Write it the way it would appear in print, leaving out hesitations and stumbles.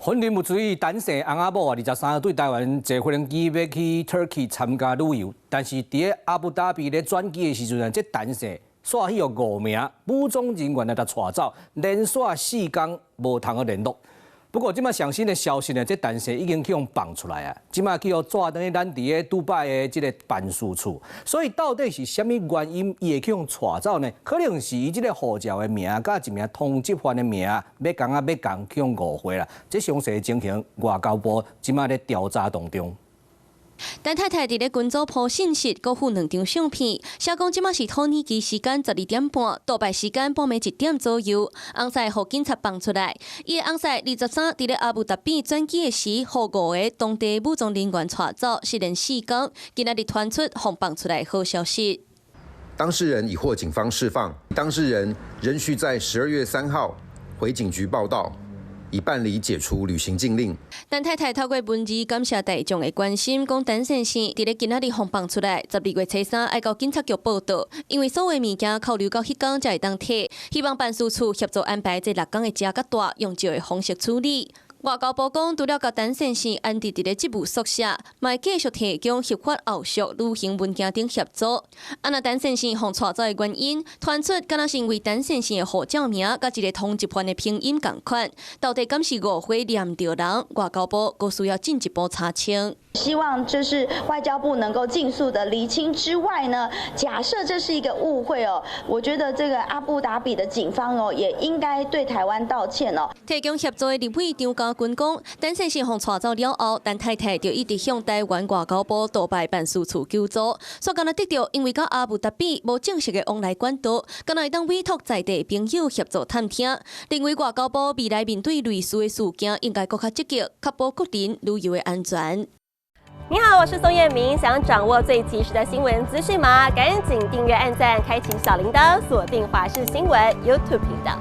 婚姻不随意单身翁仔某啊，23岁对台湾坐飞机要去 Turkey 参加旅游，但是伫阿布达比咧转机的时阵啊，这单身煞去5名武装人员来带走，连续4天无通去联络。不过，即马上新的消息呢，这单身已经去互放出来啊！即马去互抓等于咱伫个杜拜的即个办事处，所以到底是虾米原因，伊会去互带走呢？可能是伊即个护照的名，甲一名通缉犯的名，要讲去互误会啦。这详细情形，外交部即马咧调查当中。陈太太伫咧群组铺信息，搁附2张相片，写讲即马是土耳其时间12点半，杜拜时间半暝1点左右，翁婿互警察放出来。伊的翁婿23伫咧阿布达比转机的时，互5个当地武装人员带走，失联4天，今仔日传出互放出来好消息。当事人已获警方释放，当事人仍需在12月3号回警局报到。以办理解除旅行禁令。陈太太透过文字感谢大众的关心，讲陈先生伫咧今仔日放放出来，12月初3爱到警察局报到，因为所有物件扣留到迄天才会当摕，希望办事处协助安排这6天的遮较大，用少的方式处理。外交部讲，除了甲陈先生安置伫咧职务宿舍，嘛会继续提供合法后续旅行文件等协助。那陈先生互带走的原因，传出敢若是因为陈先生的护照名甲一个通缉犯的拼音共款，到底敢是误会念着人？外交部阁需要进一步查清。希望就是外交部能够尽速的厘清之外呢，假设这是一个误会哦，我觉得这个阿布达比的警方哦也应该对台湾道歉哦。提供协助的立委张家军讲，陈先生互带走了后，陈太太就一直向台湾外交部杜拜办事处求助，说敢若得到因为甲阿布达比无正式的往来管道，敢若会当委托在地朋友协助探听。认为外交部未来面对类似的事件，应该更加积极，确保个人旅游的安全。你好，我是宋彦明。想掌握最及时的新闻资讯吗？赶紧订阅、按赞、开启小铃铛，锁定华视新闻 YouTube 频道。